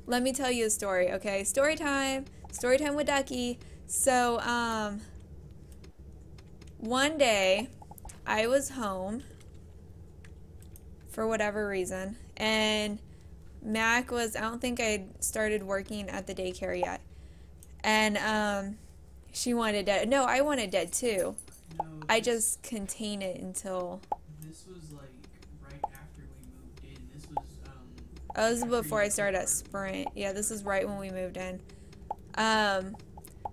let me tell you a story, okay? Story time. Story time with Ducky. So, one day I was home for whatever reason, and Mac was, I don't think I'd started working at the daycare yet. And, she wanted dead. No, I wanted dead too. No, I just contain it until. this was like right after we moved in. This was Oh, this is after before you I started at quit Sprint. Yeah, this is right when we moved in.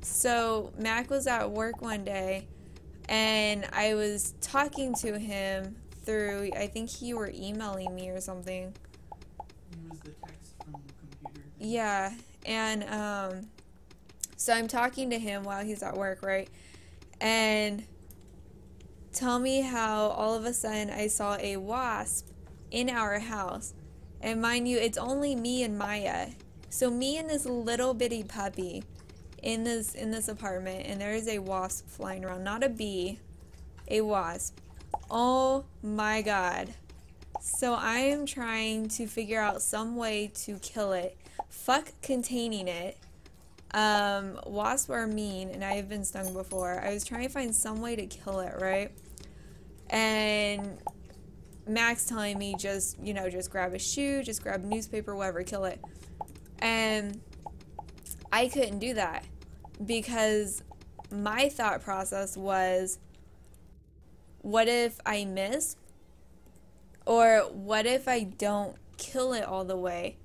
So Mac was at work one day, and I was talking to him through, I think you were emailing me or something. It was the text from the computer thing. Yeah, and so I'm talking to him while he's at work, right? And tell me how all of a sudden I saw a wasp in our house. And mind you, it's only me and Maya. So me and this little bitty puppy in this apartment, and there is a wasp flying around. Not a bee, a wasp. Oh my god. So I am trying to figure out some way to kill it. Fuck containing it. Wasps are mean, and I have been stung before. I was trying to find some way to kill it, right? And Max telling me just grab a shoe, just grab a newspaper, whatever, kill it. And I couldn't do that because my thought process was, what if I miss? Or what if I don't kill it all the way?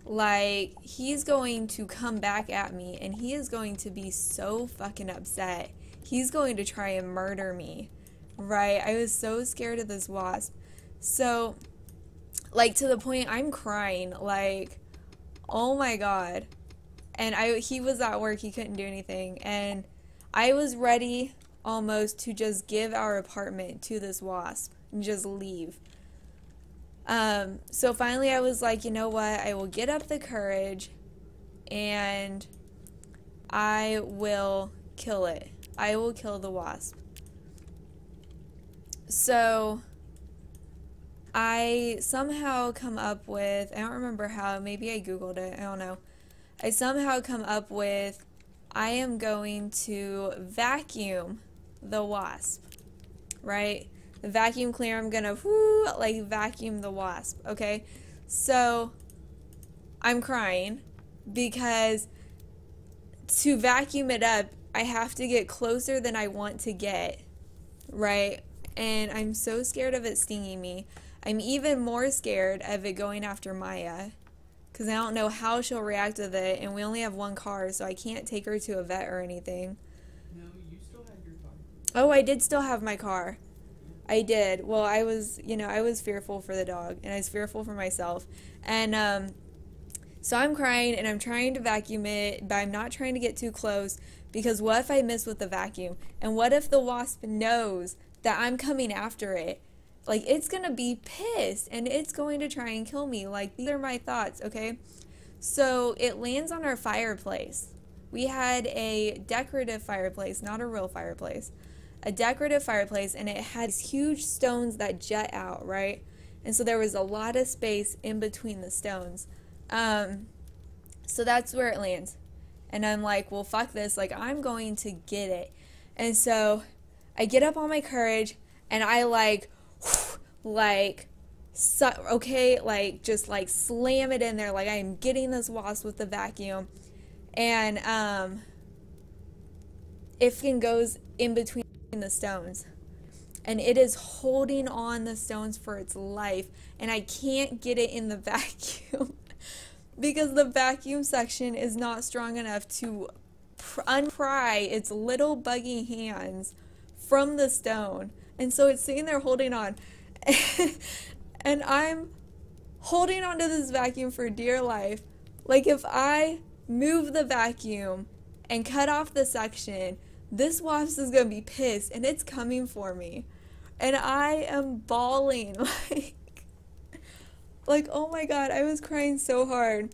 Like, he's going to come back at me, and he is going to be so fucking upset. He's going to try and murder me, right? I was so scared of this wasp. So, like, to the point I'm crying, like, oh my god. And he was at work, he couldn't do anything, and I was ready almost to just give our apartment to this wasp and just leave. So finally I was like, you know what, I will get up the courage and I will kill it. I will kill the wasp. So I somehow come up with, I don't remember how, maybe I googled it, I don't know. I somehow come up with, I am going to vacuum the wasp, right? The vacuum cleaner, I'm gonna vacuum the wasp, okay? So I'm crying because to vacuum it up, I have to get closer than I want to get, right? And I'm so scared of it stinging me. I'm even more scared of it going after Maya because I don't know how she'll react with it, and we only have one car, so I can't take her to a vet or anything. No, you still had your car. Oh, I did still have my car. I did. Well, I was fearful for the dog, and I was fearful for myself. And so I'm crying, and I'm trying to vacuum it, but I'm not trying to get too close, because what if I miss with the vacuum? And what if the wasp knows that I'm coming after it? Like, it's going to be pissed, and it's going to try and kill me. Like, these are my thoughts, okay? So it lands on our fireplace. We had a decorative fireplace, not a real fireplace. A decorative fireplace, and it had huge stones that jut out, right? And so there was a lot of space in between the stones. So that's where it lands. And I'm like, well, fuck this. Like, I'm going to get it. And so I get up on my courage, and I just slam it in there. Like, I'm getting this wasp with the vacuum. And it goes in between the stones, and it is holding on the stones for its life, and I can't get it in the vacuum because the vacuum section is not strong enough to unpry its little buggy hands from the stone. And so it's sitting there holding on and I'm holding onto this vacuum for dear life. Like, if I move the vacuum and cut off the section, this wasp is going to be pissed, and it's coming for me. And I am bawling. Like, oh my god, I was crying so hard.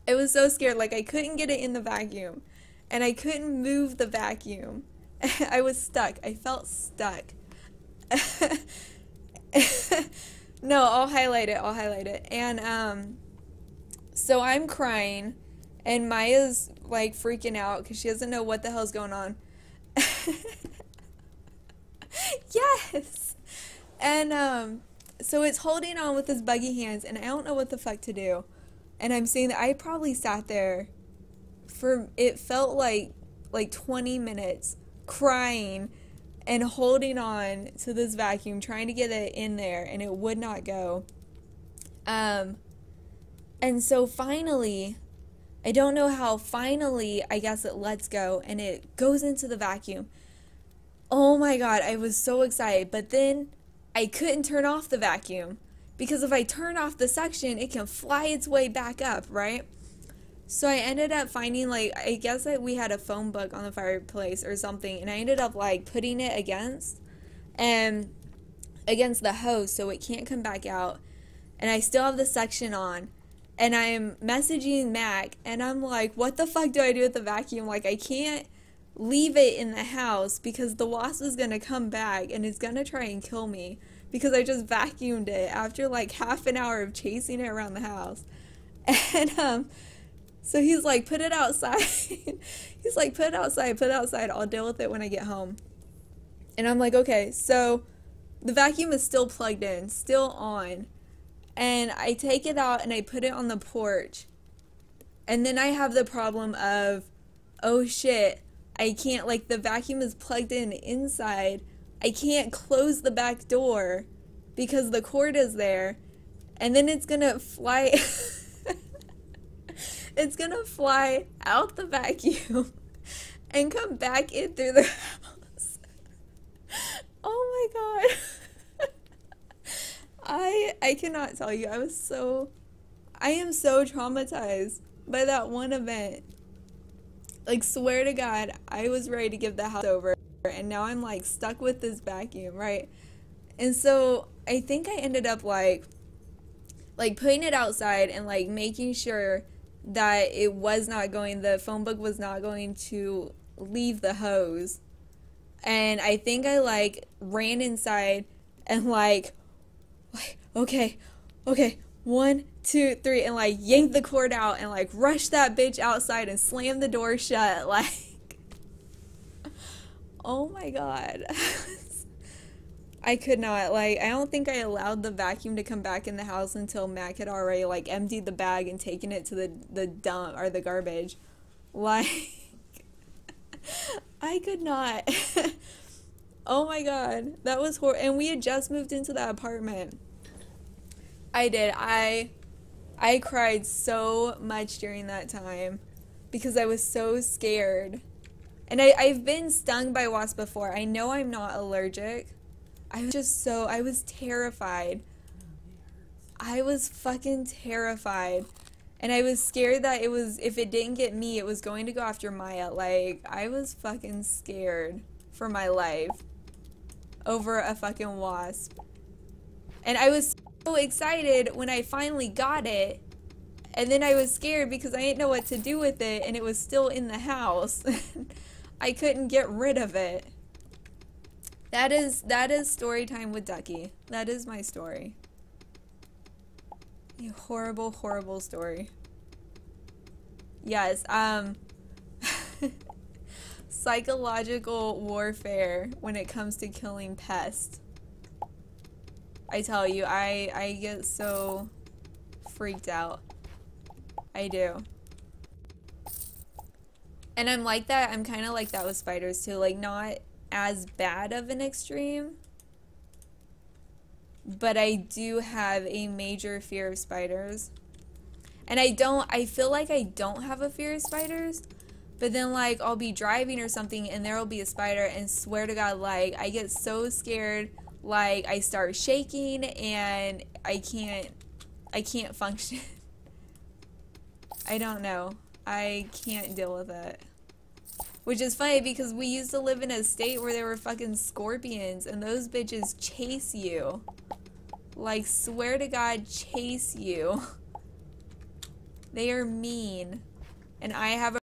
I was so scared. Like, I couldn't get it in the vacuum, and I couldn't move the vacuum. I was stuck. I felt stuck. No, I'll highlight it. And, So I'm crying, and Maya's like freaking out because she doesn't know what the hell's going on. Yes. And so it's holding on with his buggy hands, and I don't know what the fuck to do. And I'm saying that I probably sat there for, it felt like 20 minutes crying and holding on to this vacuum, trying to get it in there, and it would not go. And so finally, I don't know how, finally, I guess it lets go and it goes into the vacuum. Oh my God, I was so excited. But then I couldn't turn off the vacuum because if I turn off the suction, it can fly its way back up, right? So I ended up finding, like, I guess that we had a phone book on the fireplace or something, and I ended up like putting it and against the hose so it can't come back out. And I still have the suction on. And I'm messaging Mac, and I'm like, what the fuck do I do with the vacuum? Like, I can't leave it in the house because the wasp is going to come back and it's going to try and kill me because I just vacuumed it after like half an hour of chasing it around the house. And so he's like, put it outside. He's like, put it outside. I'll deal with it when I get home. And I'm like, okay. So the vacuum is still plugged in, still on. And I take it out and I put it on the porch. And then I have the problem of, oh shit, I can't, like, the vacuum is plugged in inside. I can't close the back door because the cord is there. And then it's gonna fly, it's gonna fly out the vacuum and come back in through the house. Oh my God. I cannot tell you. I am so traumatized by that one event. Like, swear to God, I was ready to give the house over, and now I'm like stuck with this vacuum, right? And so I think I ended up like putting it outside and like making sure that it was not going, the phone book was not going to leave the hose. And I think I like ran inside and like okay, 1, 2, 3, and like yanked the cord out and like rushed that bitch outside and slammed the door shut. Like, oh my God. I could not, like, I don't think I allowed the vacuum to come back in the house until Mac had already like emptied the bag and taken it to the dump or the garbage. Like, I could not. Oh my God, that was horrible. And we had just moved into that apartment. I did. I cried so much during that time because I was so scared. And I've been stung by wasps before. I know I'm not allergic. I was terrified. I was fucking terrified. And I was scared that if it didn't get me, it was going to go after Maya. Like, I was fucking scared for my life over a fucking wasp. And I was so excited when I finally got it. And then I was scared because I didn't know what to do with it, and it was still in the house. I couldn't get rid of it. That is story time with Ducky. That is my story. A horrible, horrible story. Yes, psychological warfare when it comes to killing pests. I tell you, I get so freaked out. I do. And I'm like that. I'm kind of like that with spiders too. Like, not as bad of an extreme, but I do have a major fear of spiders. And I feel like I don't have a fear of spiders, but then like I'll be driving or something and there'll be a spider, and swear to God, like I get so scared, like I start shaking and I can't function. I don't know. I can't deal with it. Which is funny because we used to live in a state where there were fucking scorpions and those bitches chase you. Like, swear to God, chase you. They are mean. And I have a